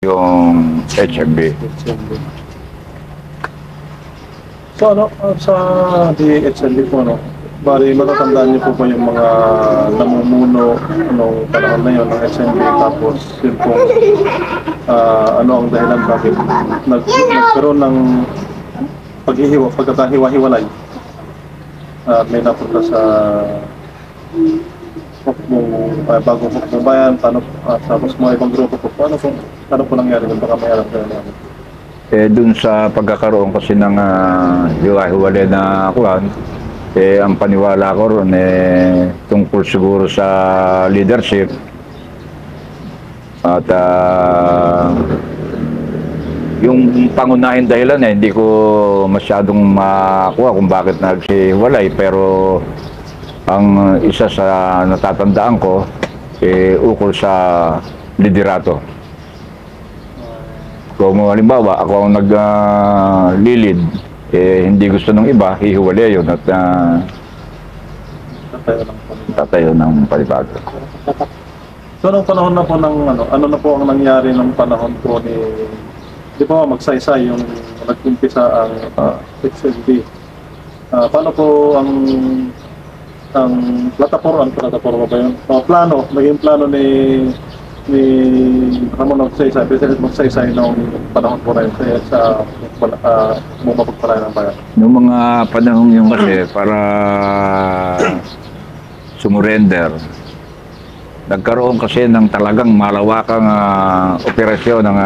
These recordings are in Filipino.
yung HMB. So sa DHMB po, bali matatandaan niyo po ba yung mga namumuno nung panahon na yun ng HMB, tapos yun po, ano ang dahilan bakit nagkaroon ng pagkakahiwa-hiwalay at may napunta sa bagong hukbong bayan, tapos mga ibang grupo po. Ano po nangyari kung baka may alam kayo namin? Dun sa pagkakaroon kasi ng hiwa-hiwalay na kuhan, ang paniwala ko ron tungkol siguro sa leadership at yung pangunahing dahilan hindi ko masyadong makuha kung bakit naghiwalay, pero ang isa sa natatandaan ko ukol sa liderato. Kung halimbawa ako ang naglilid, hindi gusto ng iba, hihiwalay yun at tatayo ng panibago. So nung panahon na po ng ano na po ang nangyari nung panahon po ni, di ba magsaysay yung nag-umpisa ang HMB? Paano po ang plataforma ba yun? Naging plano ni Ramon Magsaysay, President Magsaysay nung panahon po na yun sa mapagpalaya ng bayan? Noong mga panahon yun kasi para sumurrender, nagkaroon kasi ng talagang malawakang operasyon ng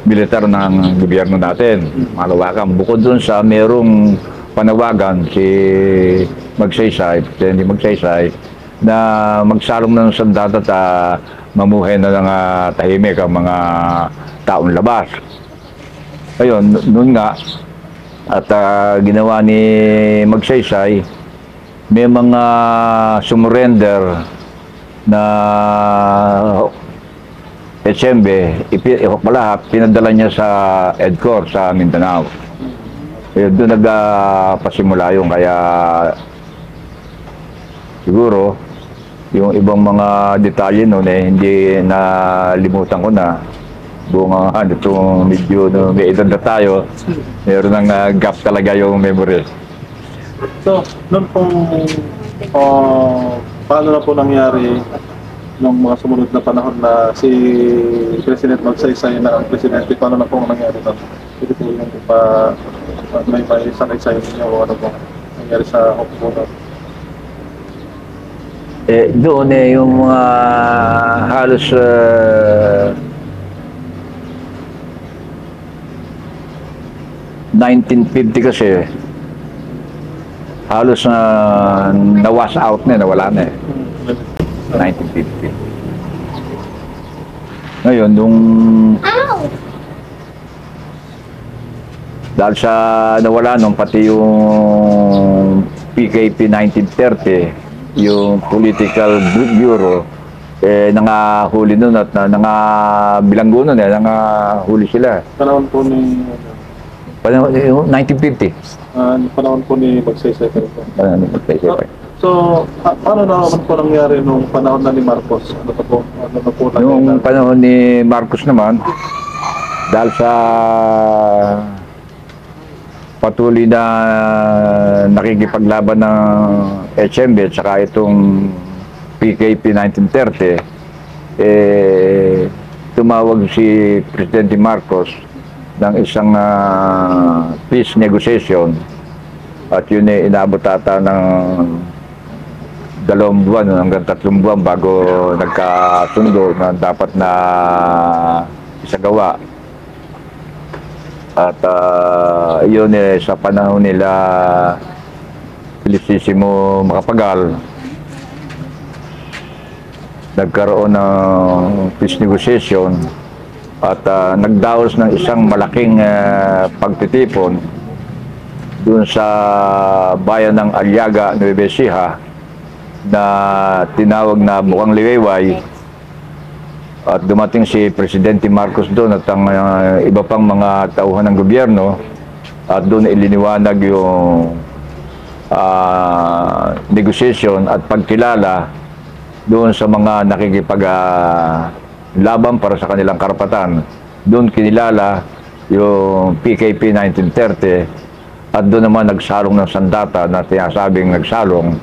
militar ng gobyerno natin. Malawakan. Bukod dun sa merong panawagan si Magsaysay, Presidente Magsaysay, na magsalong ng sandata at mamuhay na ng tahimik ang mga taong labas. Ayun, noon nga, at ginawa ni Magsaysay, may mga sumurrender na HMB, pinadala niya sa EDCOR sa Mindanao. Doon nagpasimula yung kaya siguro yung ibang mga detalye noon hindi nalimutan ko na. Buong ito medyo may edad na tayo, meron ng gap talaga yung memory. So, noon pong paano na po nangyari nung mga sumunod na panahon na si President Magsaysay na ang presidente, paano na po nangyari doon? Hindi po yung may sakay-sayo niyo o ano po nangyari sa hukbo? Doon yung mga halos 1950 kasi halos na-wash out nawala na 1950. Ngayon, nung dahil sa nawala nung pati yung PKP 1930, yung Political Bureau, nangahuli nun at nangabilanggo nun nangahuli sila. Panahon po ni... Panahon, 1950. Panahon po ni Magsaysay. So, paano naman po nangyari nung panahon na ni Marcos? Nung panahon ni Marcos naman, dahil sa patuloy na nakikipaglaban ng HMB at saka itong PKP 1930, tumawag si Presidente Marcos ng isang peace negotiation at yun inabot ata ng 2 buwan hanggang 3 buwan bago nagkasundo na dapat na isagawa. At yun sa panahon nila Felicissimo Macapagal, nagkaroon ng peace negotiation at nagdaos ng isang malaking pagtitipon doon sa bayan ng Aliaga, Nueva Ecija, na tinawag na Bukang Liwayway. At dumating si Presidente Marcos doon at ang iba pang mga tauhan ng gobyerno at doon iliniwanag yung negotiation at pagkilala doon sa mga laban para sa kanilang karapatan. Doon kinilala yung PKP 1930 at doon naman nagsalong ng sandata na sinasabing nagsalong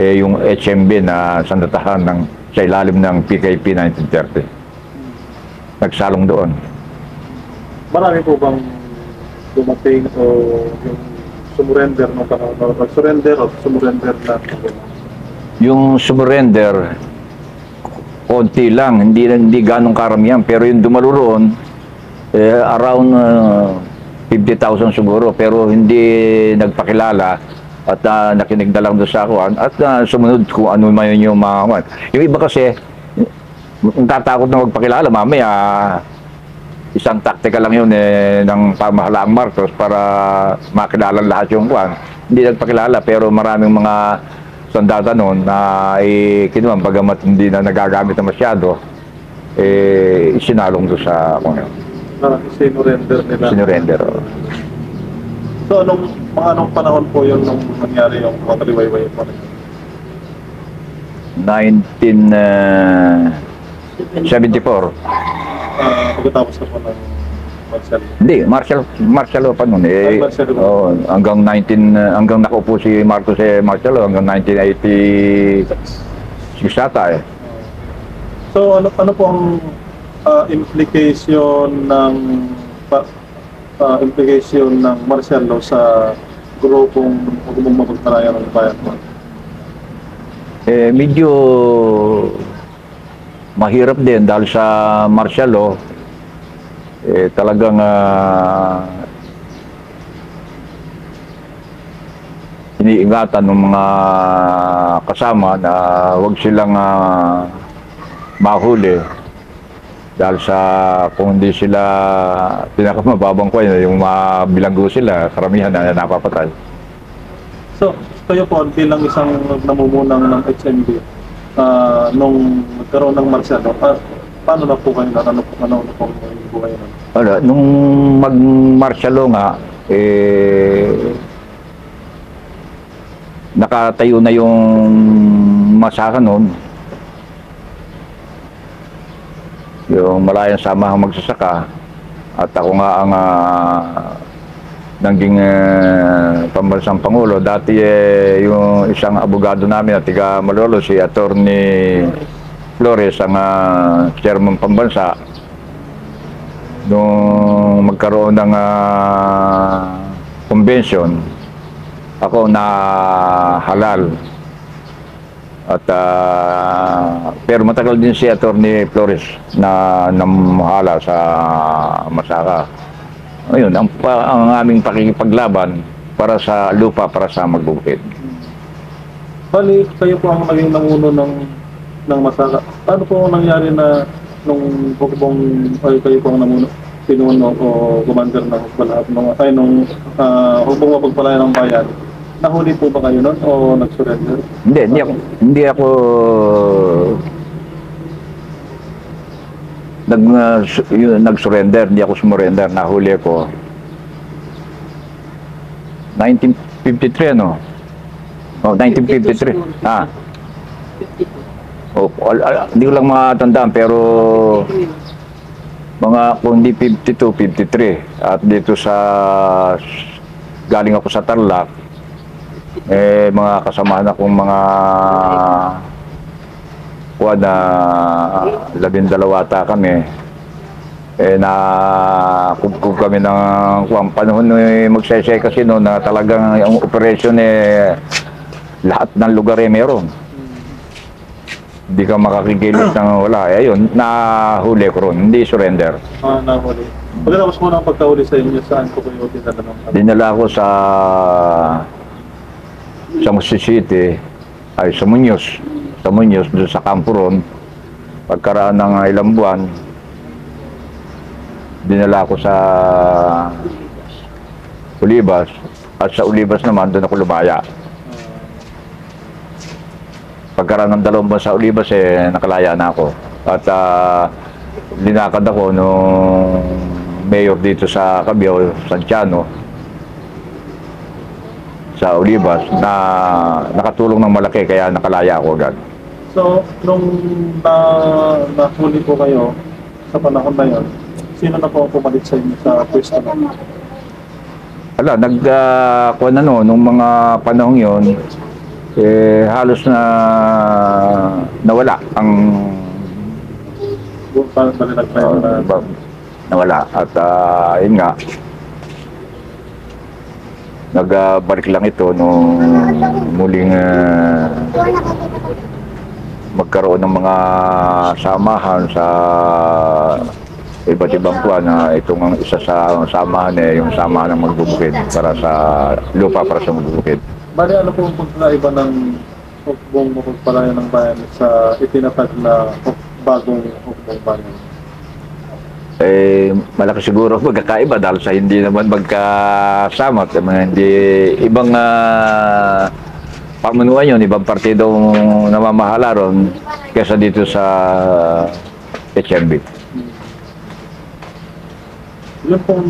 yung HMB na sandatahan sa ilalim ng PKP 1930. Nagsalong doon. Marami po bang dumating o yung sumurrender nung panahon? Nag-surrender o sumurrender na? Yung surrender, konti lang, hindi ganong karamihan. Pero yung dumalo roon, around 50,000 siguro. Pero hindi nagpakilala at nakinig na lang doon sa akuan at sumunod kung ano man yung mga. Yung iba kasi, tatakot na magpakilala, mamaya isang taktika lang yun ng pamahalaang Marcos para makilala lahat yung kuan. Hindi nagpakilala pero maraming mga sandata noon na kinuha, bagamat hindi na nagagamit na masyado, isinalong doon sa kung yun. Sinurrender nila. Sinurrender. So anong panahon po yun nung nangyari yung mga kaliwayway po na yun? 1974. Pagkatapos na po ng Marcelo. Hindi, Marcelo pa noon Marcelo. hanggang hanggang nakaupo si Marcos Marcelo hanggang 1986 ata So ano po ang implication ng Marcelo sa grupong mapagtalayan ng bayan po? Medyo mahirap din dahil sa Marcelo talagang iniingatan ng mga kasama na huwag silang mahuli dahil sa kung hindi sila pinakamababang ko yung bilanggo sila, karamihan na napapatay. So, kayo po bilang isang namumunang ng HMB, nung nagkaroon ng Marcelo, paano na po kayo na ano po po kayo na? Wala, nung mag-Marcelo nga, nakatayo na yung masaka noon. Yung malayang samahang magsasaka. At ako nga ang naging pambansang Pangulo. Dati yung isang abogado namin at tiga Malolo, si Attorney Flores, ang chairman pambansa. Nung magkaroon ng convention, ako na halal. At pero matagal din si Attorney Flores na namahala sa Masaka. Ayun, ang aming pakikipaglaban para sa lupa, para sa magbukid. Bali, kayo po ang naging nanguno ng Masaka. Ano po ang nangyari na nung kayo po ang namuno, pinuno o commander ng Hukbalahap nung hukbong mapagpalayan ng bayan? Nahuli po ba kayo nun o nag-surrender? Hindi ako nag-surrender, hindi ako sumurrender, nahuli ako 1953 ano? Oh, 1953. Hindi ko lang matandaan pero mga kundi 52, 53 at dito sa galing ako sa Tarlac mga kasamahan akong mga na 12 ata kami na kubkub kami ng panahon magsasay kasi noon na talagang yung operation lahat ng lugar meron. Hindi ka makakigilot ng wala. Ayun, nahuli ko ron, hindi surrender. Nahuli. Pagkatapos mo ng pagkahuli sa inyo, saan ko kayo dinala? Dinala ko sa Musi City, ay sa Muñoz. Sa Muñoz, doon sa kampo ron. Pagkaraan ng ilang buwan, dinala ko sa Olivas. At sa Olivas naman, doon ako lumaya. Pagkaraan ng 2 buwan sa Olivas, nakalaya na ako. At linakad ako nung mayor dito sa Cabiao, Santiano, sa Olivas, na nakatulong ng malaki, kaya nakalaya ako agad. So, nung nahuli po kayo sa panahon na yun, sino na po ang pumalit sa inyo sa pwesto na? Ala, kuwan ano, nung mga panahong yon, halos na nawala ang Balilag pa yun na nawala. At yun nga, nagbalik lang ito nung muling magkaroon ng mga samahan sa iba't ibang kuwan na itong ang isa sa samahan yung samahan ng magbubukid para sa lupa para sa magbubukid. bali, ano po ang pagkaiba ng hukbong mapagpalayan ng bayan sa itinatag na bagong hukbong bayan? Malaki siguro magkakaiba dahil sa hindi naman magkasama at mga hindi ibang pamunuan yun, ibang partidong namamahala ron kaysa dito sa HMB. Yun pong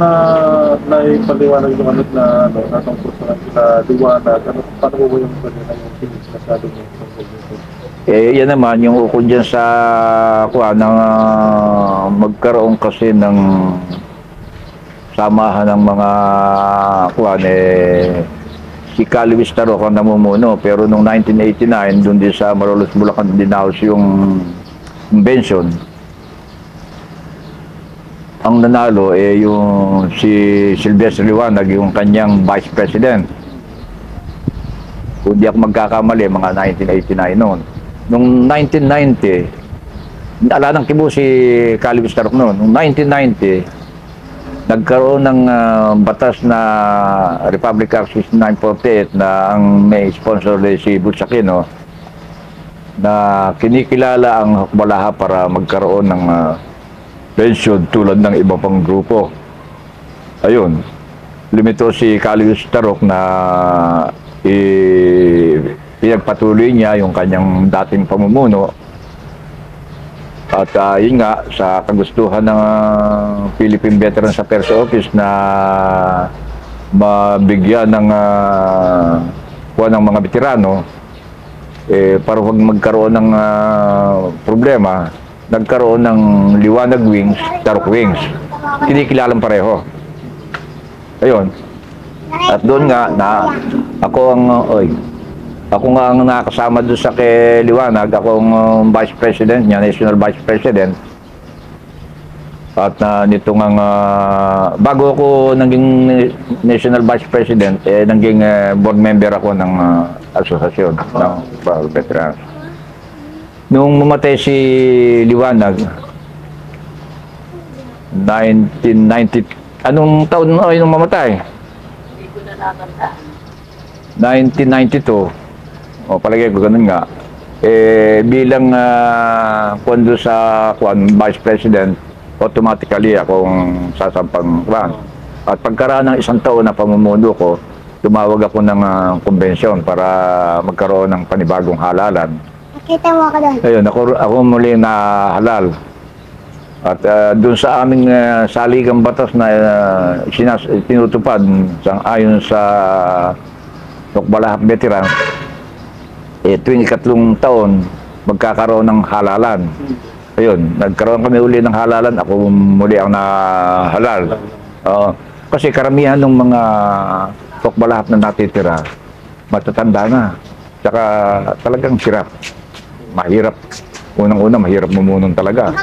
naipaliwanag yung ano na natungkol sa kanila liwanag, ano, paano po yung kanila yung sinasabi niyo tungkol dito? Yan naman yung ukol dyan sa kuha ng magkaroon kasi ng samahan ng mga kuha si Luis Tarok ang namumuno, pero noong 1989 doon din sa Malolos, Bulacan dinaos yung convention. Ang nanalo yung si Silvestre Liwanag, yung kanyang vice president. Kung di ako magkakamali, mga 1989 noon. Noong 1990, ala ng kibo si Luis Tarok noon. Noong 1990, nagkaroon ng batas na Republic Act 6948 na ang may sponsor si Butch Aquino na kinikilala ang Hukbalaha para magkaroon ng pensyon tulad ng iba pang grupo. Ayun, lumito si Luis Tarok na pinagpatuloy niya yung kanyang dating pamumuno. At yun nga, sa kagustuhan ng Philippine Veterans Affairs Office na mabigyan ng ng mga veterano, para huwag magkaroon ng problema, nagkaroon ng Liwanag Wings, Tarok Wings. Kinikilalang pareho. Ayun. At doon nga, ako nga ang nakasama doon sa kay Liwanag, ako ang vice president niya, national vice president. At nito nga, bago ako naging national vice president, naging board member ako ng asosasyon ng veterans. Nung mamatay si Liwanag, 1990, anong taon nung mamatay? Hindi ko na nakandaan. 1992. O palagay ko ganun nga. Bilang kundo sa vice president, automatically akong sasampang kuwan. At pagkaraan ng isang taon na pamumuno ko, tumawag ako ng convention para magkaroon ng panibagong halalan. Nakita mo ako doon. Ayun, ako muli na halal. At doon sa aming saligang batas na tinutupad ayon sa Hukbalaha Veteran, tuwing ikatlong taon magkakaroon ng halalan. Ayun, nagkaroon kami uli ng halalan, ako muli ang nahalal. Kasi karamihan ng mga Hukbalaha na natitira, matatanda na. Tsaka talagang hirap. Mahirap. Unang-una, mahirap mumunong talaga.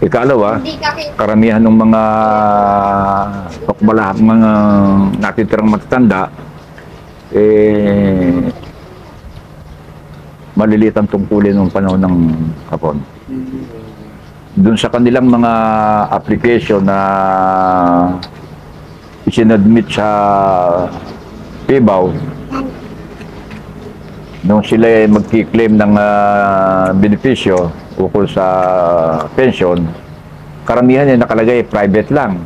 Ikalawa, karamihan ng mga Hukbalaha, mga natitirang matatanda, maliliit ang tungkulin ng panahon ng Hapon. Doon sa kanilang mga application na isinadmit sa PIBAW, nung sila magki-claim ng benepisyo ukol sa pension, karamihan nakalagay private lang.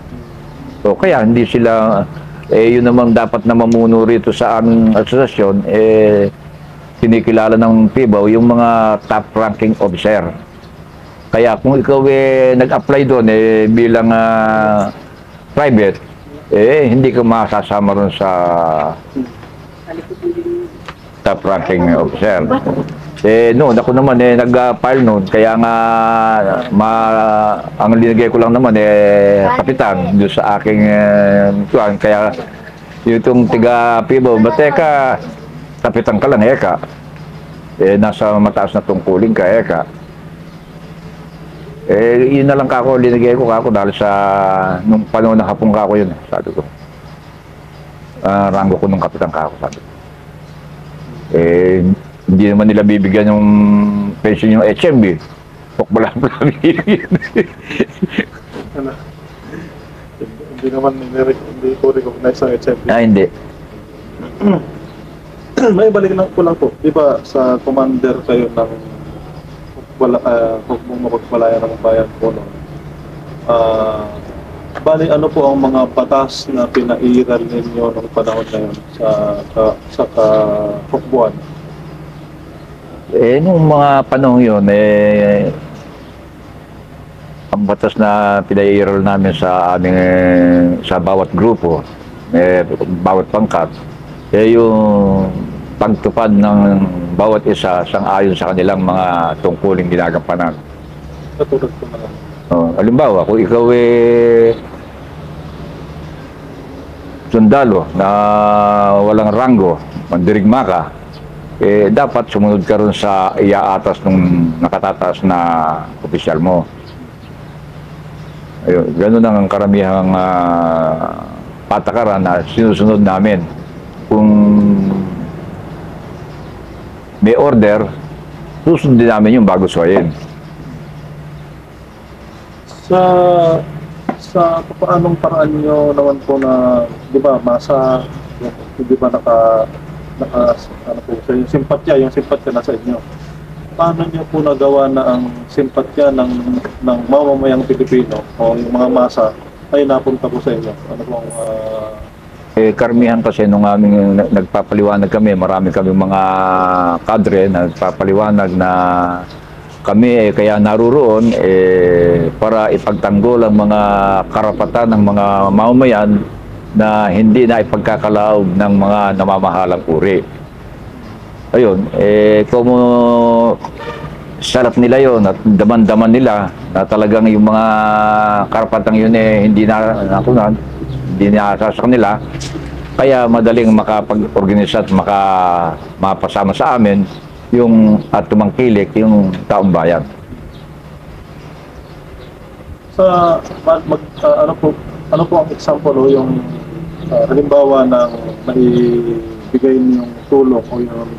So kaya hindi sila, yun namang dapat na mamuno rito sa aming asosasyon, kinikilala ng PIBAW yung mga top ranking officer. Kaya kung ikaw nag-apply doon bilang private, hindi ka masasama ron sa top ranking officer. Noon, ako naman nag-file noon, kaya nga ang linigay ko lang naman kapitan doon sa aking tuwan. Kaya yung tiga Pibo, ba't teka, kapitan ka lang, eka. Nasa mataas na tungkulin ka, eka. Yun na lang kako, linigay ko kako dahil sa nung panahon na hapong kako yun, sabi ko. Ranggo ko nung kapitan kako, sabi ko. Hindi naman nila bibigyan yung pension yung HMB. Pukbala-bala bibigyan. Ano? Hindi naman hindi ko recognize ang HMB. Hindi. May balik lang po. Di ba sa commander kayo ng hukbong mapagpalaya ng bayan po noon? Bali, ano po ang mga batas na pinairal ninyo ng panahon na yun sa hukbuan? Nung mga panahon yun, ang batas na pinairal namin sa aming sa bawat grupo, bawat pangkat, yung pagtupad ng bawat isa sang-ayon sa kanilang mga tungkuling ginagampanan. Katulad po na lang. Halimbawa, kung ikaw sundalo na walang ranggo, mandirigma ka, dapat sumunod ka rin sa iaatas ng nakatataas na opisyal mo. Ayun, ganun ang karamihang patakaran na sinusunod namin. Kung may order, susundin namin yung bago suwayin. Sa paanong paraan nyo naman po na, di ba, di ba ano po, yung simpatya nasa inyo. Paano nyo po nagawa na ang simpatya ng mamamayang Pilipino o yung mga masa ay napunta po sa inyo? Ano pong karamihan kasi nung aming nagpapaliwanag kami, marami kami mga kadre na nagpapaliwanag na kami kaya naruroon para ipagtanggol ang mga karapatan ng mga mamamayan na hindi na ipagkakalaob ng mga namamahalang uri. Ayun, kung sarap nila yon at daman-daman nila na talagang yung mga karapatang yun hindi na nakunan, hindi nasasak nila, kaya madaling makapag-organisa at mapasama sa amin yung at tumangkilik yung taong bayan. Ano po ang example o yung halimbawa ng naibigay niyong tulong o yung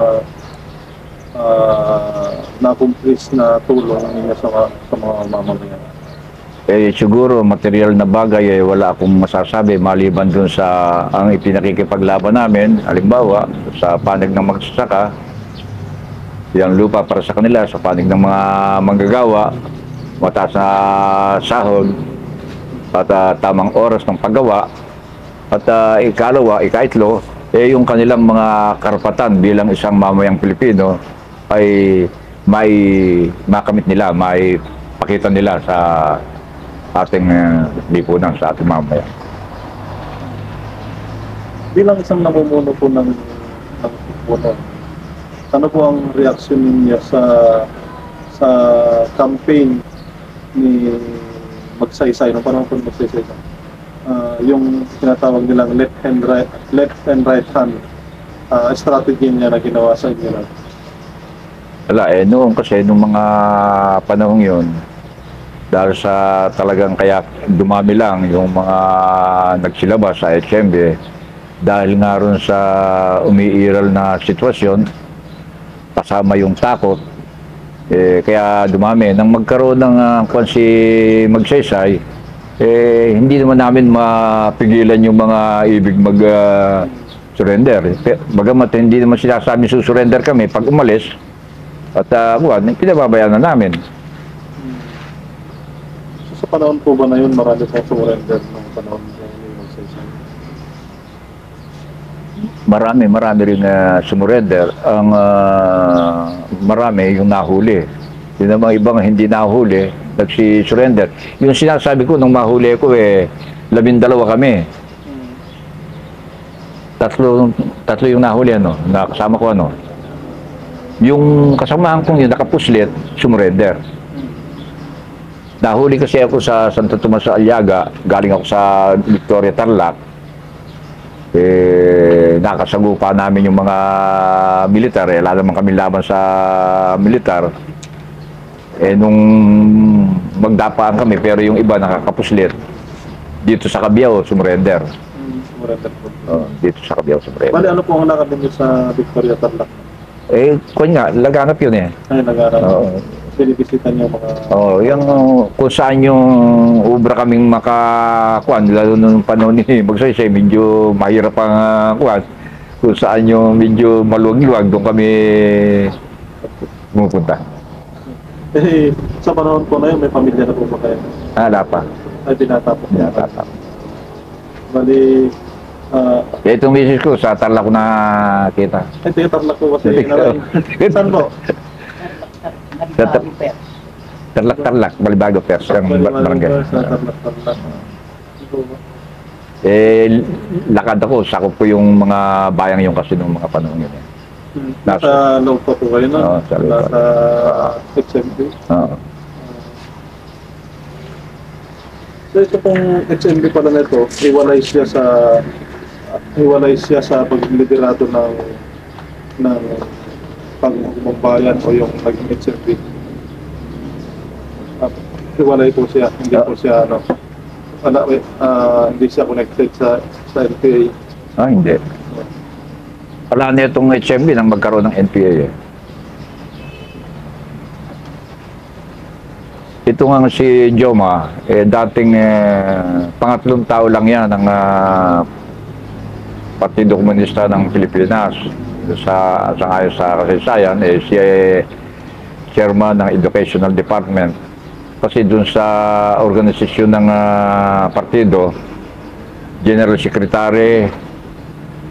na-accomplish na tulong niya sa mga mamamayan? Siguro material na bagay wala akong masasabi maliban dun sa ang ipinakikipaglaban namin. Halimbawa, sa panig ng magsasaka, yung lupa para sa kanila, sa panig ng mga manggagawa, mataas na sahod, at tamang oras ng paggawa, at ikaitlo, yung kanilang mga karapatan bilang isang mamayang Pilipino ay may makamit nila, may pakita nila sa ating lipunan, sa ating mamamayan. Bilang isang namumuno po ng puno, ano po ang reaksyon ninyo sa campaign ni Magsaysay, nung panahon po Magsaysay, yung tinatawag nilang left and right hand strategy niya na ginawa sa inyo? Wala, noon kasi nung mga panahong yun, dahil sa talagang kaya dumami lang yung mga nagsilabas sa HMB, dahil nga ron sa umiiral na sitwasyon, kasama yung takot, kaya dumami. Nang magkaroon ng si Magsaysay, hindi naman namin mapigilan yung mga ibig mag-surrender. Bagamat hindi naman sinasabi susurrender kami pag umalis, at pinababayaan na namin. Sa panahon po ba na yun, marami sa surrender ng panahon ni Magsaysay? Marami rin sumurrender. Ang marami yung nahuli. Yung namang ibang hindi nahuli, nagsi-surrender. Yung sinasabi ko, nung mahuli ko 12 kami. Tatlo yung nahuli, nakasama ko Yung kasamahan kong yun, nakapuslit, sumurrender. Nahuli kasi ako sa Santo Tomas sa Aliaga, galing ako sa Victoria Tarlac. Nakasagupa namin yung mga militar, wala naman kami laban sa militar. Nung magdapaan kami, pero yung iba nakakapuslit, dito sa Cabiao, sumurrender. Surrender po. Dito sa Cabiao, sumurrender. Bali, ano po ang nakabin niyo sa Victoria Tarlac? Kung nga, laganap yun eh. Ay, nag-aaral. Oo. Binibisita niyo mga... Yung kung saan yung ubra kaming makakuan, lalo nung panahon ni Magsaysay, medyo mahirap ang kuan. Kung saan yung medyo maluwag-luwag, doon kami pumupunta. Sa panahon po na yun, may pamilya na po ba kayo? Wala pa. Ay, binata po. Binata pa. Bali, Itong misis ko, sa Tarlac ko nakita. ay, Tarlac po kasi. Ikaw. Saan po? Tarlac, Balibago, Pers, ang barangay. Sa Tarlac. Lakad ako, sakop ko yung mga bayang yung kasi nung mga panahon yun. Nasa loob pa po kayo nun? Oo, sa loob pa. Nasa XMB? Oo. So ito pong XMB pala nito, hiwalay siya sa pagliderato ng pagmambayan o yung naging XMB. Hiwalay po siya, hindi po siya hindi siya connected sa NPA. Hindi. Wala na itong HMB nang magkaroon ng NPA eh. Ito nga si Joma, dating pangatlong tao lang yan ng Partido Komunista ng Pilipinas. Ayon sa kasaysayan, siya chairman ng Educational Department. Kasi dun sa organisasyon ng partido, General Secretary,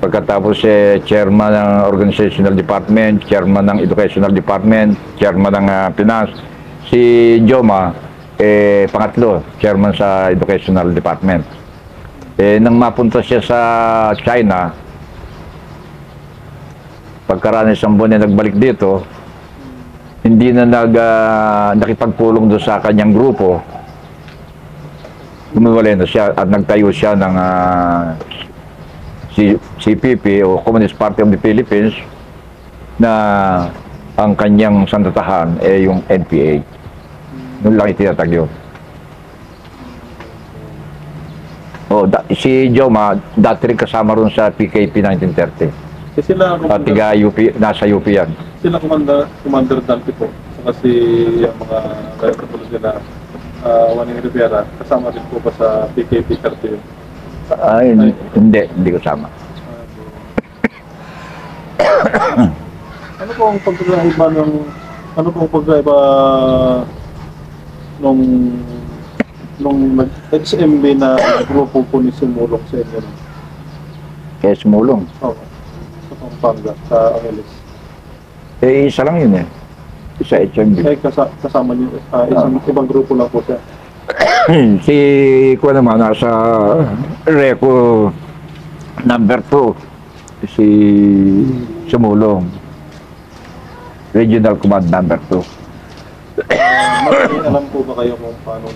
pagkatapos chairman ng Organizational Department, chairman ng Educational Department, chairman ng Finance. Si Joma, pangatlo, chairman sa Educational Department. Nang mapunta siya sa China, pagkaraan isang buwan na nagbalik dito, hindi na nakipagpulong doon sa kanyang grupo. Umiwalay na siya at nagtayo siya ng CPP o Communist Party of the Philippines na ang kanyang sandatahan yung NPA. Noon lang itinatag yun. Si Joma, dati rin kasama rin sa PKP 1930. Sila, Tiga UP, nasa UP yan. Sila Commander Dante po. Kasi yung mga gaya po sila, Waning Rivera, kasama din po ba sa PKP 30 yun? Hindi kasama. Ano po ang pagkaiba nung XMB na grupo po ni Sumulong sa inyo? Kaya sumulong. Oo. Sa Pampanga, sa Angeles. Isa lang yun eh. Isa HMB. Kasama niyo, ibang grupo lang po siya. Si Kuya naman, nasa Reco number 2. Si Sumulong. Regional Command number 2. May alam po ba kayo kung paano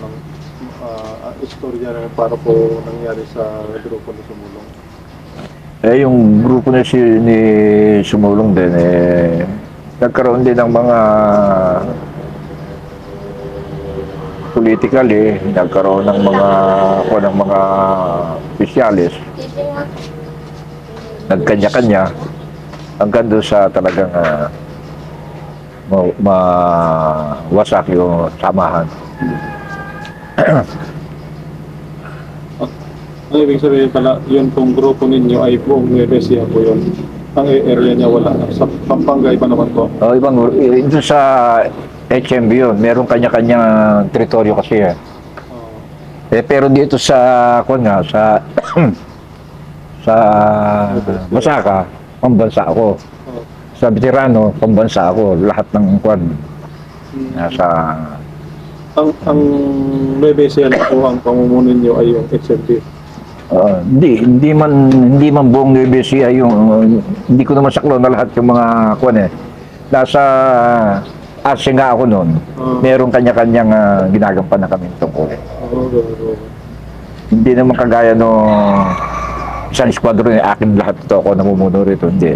istorya na paano po nangyari sa grupo ni Sumulong? Yung grupo ni Sumulong din, nagkaroon din ng mga political nagkaroon ng mga opisyalis. Nagkanya-kanya hanggang doon sa talagang mawasak yung samahan. Ang ibig sabihin pala, yun pong grupo ninyo ay buong Nueva Ecija po yun. Ang area niya wala. Sa Pampanga, iba naman po. Ibang, doon sa HMB yun, meron kanya-kanyang teritoryo kasi pero dito sa, sa Masaka, pambansa ako. Sa Veterano, pambansa ako. Lahat ng nasa... Ang Nueva Ecija na po ang pamumuno niyo ay yung XMP. Hindi man buong Nueva Ecija yung hindi ko naman saklo na lahat yung mga nasa Arce nga ako noon. Merong kanya-kanyang ginagampanan na kami tungkol. Hindi naman kagaya no isang squadron ni akin lahat ito ako namumuno rito. Hindi.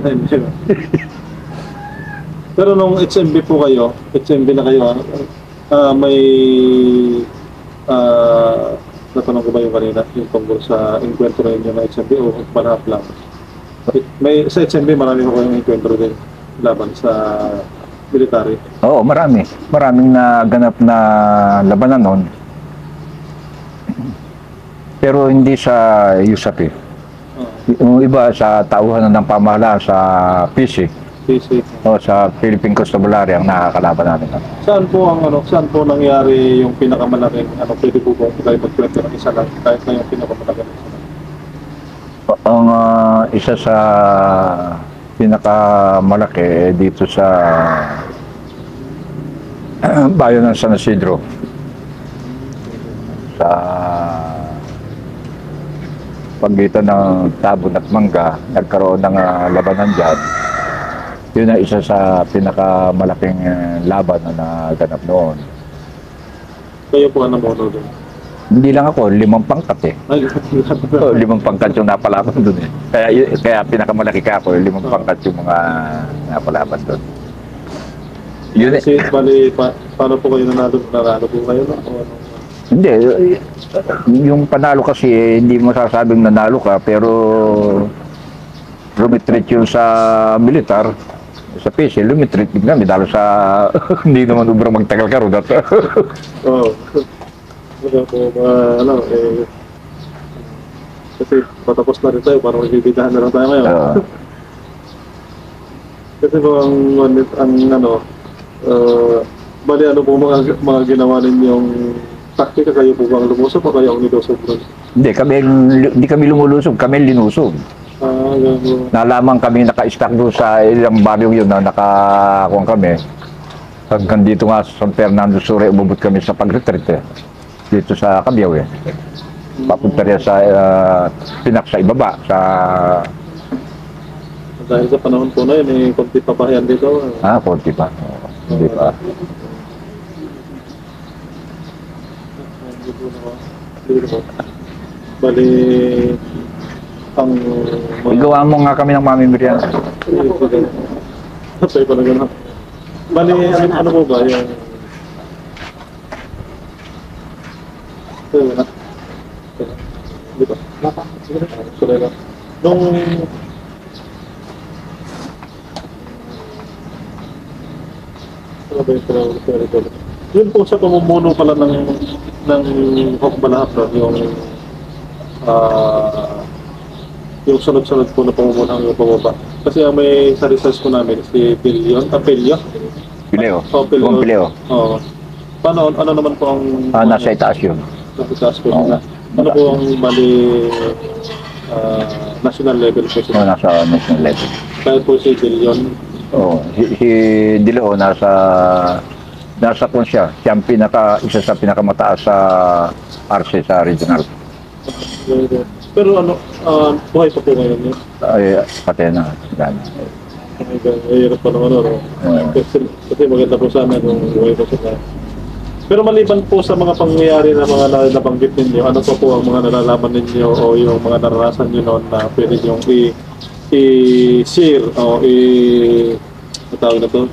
Pero nung HMB po kayo, HMB na kayo, may natanong ko ba yung kanina, yung tungkol sa enkwentro ninyo na HMB o panahap lang? May, sa HMB marami ko kayong enkwentro din laban sa military. Oo, marami. Maraming naganap na labanan noon. Pero hindi sa USAP. Yung iba sa tauhan ng pamahalaan sa PC. PC. O sa Philippine Constabulary ang nakakalaban namin. Saan po nangyari yung pinakamalaking pwede po ba kayo magkwento ng isa lang kahit na yung pinakamalaking isa lang? Ang isa sa pinakamalaki dito sa bayan ng San Isidro. Sa pagitan ng Tabon at Mangga, nagkaroon ng labanan dyan. Yun ang isa sa pinakamalaking laban na naganap noon. Kayo po ang namuno doon? Hindi lang ako, 5 pangkat eh. Ay, 5 pangkat yung napalaban doon eh. Kaya pinakamalaki ka ako, 5 pangkat yung mga napalaban doon. Yun eh. kasi bali, paano po kayo nanalo? Nanalo po kayo? No? O ano? Hindi, yung panalo kasi hindi mo sasabing nanalo ka, pero lumitreat yun sa militar, sa PC, lumitreat din kami dahil sa hindi naman ubrang magtagal ka ron. Oo. Wala po, kasi patapos na rin tayo, parang magbibidahan na lang tayo ngayon. Kasi po bali ano po mga ginawa ninyong taktika, kayo po bang lumusog o kayo ang nilusog doon? Hindi kami lumulusob, kami linusog. Gano'n. Nalaman kami naka-stack doon sa ilang baryong yun na nakakuha kami. Hanggang dito nga sa San Fernando Sur, umubot kami sa pag-retreat eh. Dito sa Cabiao eh. Papunta rin sa Pinak sa ibaba, sa... Dahil sa panahon po na yun, konti pa pa yan dito. konti pa. Hindi pa. Bali, ang... Igawa mo nga kami ng Mami Miriam. Sorry pa na gano'n. Bali, ano po ba yung... Di ba? Sorry lang. Nung... Ano ba yung sorry. Yun po sa pamumuno pala ng Hokbalahap, yung yung sunod-sunod po na pamumuno yung pababa. Kasi may sa research ko namin si Pilio. Pileo. Pilio. Pileo. Oo. Paano, ano naman po ang... Nasa itaas yun. Nasa itaas po na. Ano po ang bali national level po siya? Nasa national level. Kahit po si Dilion. Si Dileo nasa kung siya ang isa sa pinakamataas sa Arce sa regional. Pero ano, buhay pa po ngayon yun? Ay, patay na. Mahirap pa naman ano. Kasi maganda po sana kung buhay pa siya. Pero maliban po sa mga pangyayari na mga nabanggit ninyo, ano pa po ang mga nalalaman ninyo o yung mga naranasan nyo noon na pwede nyo i-share o matawag na to,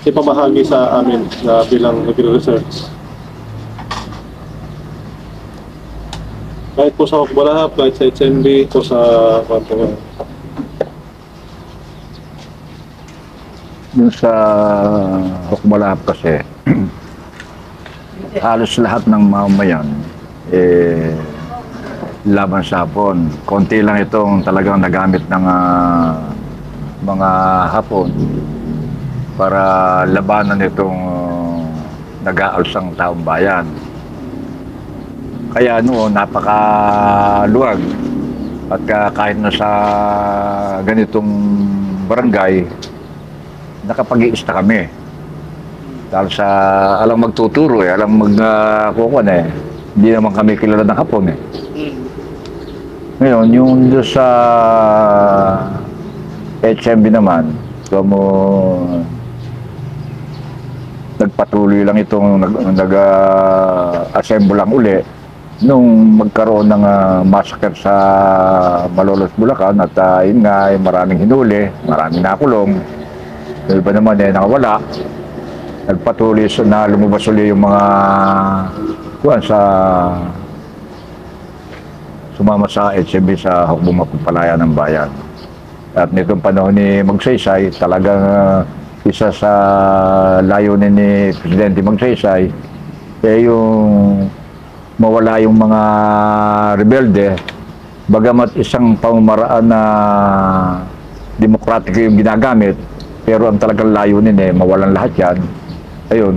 ipamahagi sa amin na bilang nagre-research? Kahit po sa Hokbalahap, kahit sa HMB, o sa Yung sa Hokbalahap kasi, halos lahat ng mamayan laban sa Hapon. Konti lang itong talagang nagamit ng mga Hapon para labanan itong nag-aalsang taong bayan. Kaya napakaluwag at kahit na sa ganitong barangay nakapag-iista kami. Dahil sa alam magtuturo alam magkukuan hindi naman kami kilala ng Hapon Ngayon, yung doon sa HMB naman, nagpatuloy lang itong nag-assemble lang uli nung magkaroon ng massacre sa Malolos, Bulacan at yun nga, maraming hinuli, maraming nakulong. Yung iba naman nakawala. Nagpatuloy na lumabas uli yung mga sumama sa HMB sa Hukbong Mapagpalaya ng Bayan. At nitong panahon ni Magsaysay, talagang isa sa layunin ni Presidente Magsaysay yung mawala yung mga rebelde, bagamat isang pamamaraan na demokratiko yung ginagamit, pero ang talagang layunin mawalan lahat yan. Ayun,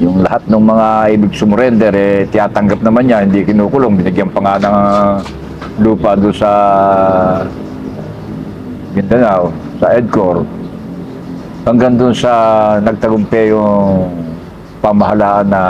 yung lahat ng mga ibig sumurrender tiyatanggap naman niya, hindi kinukulong, binigyan pa nga ng lupa doon sa Mindanao, sa EDCOR, hanggang doon sa nagtagumpay yung pamahalaan na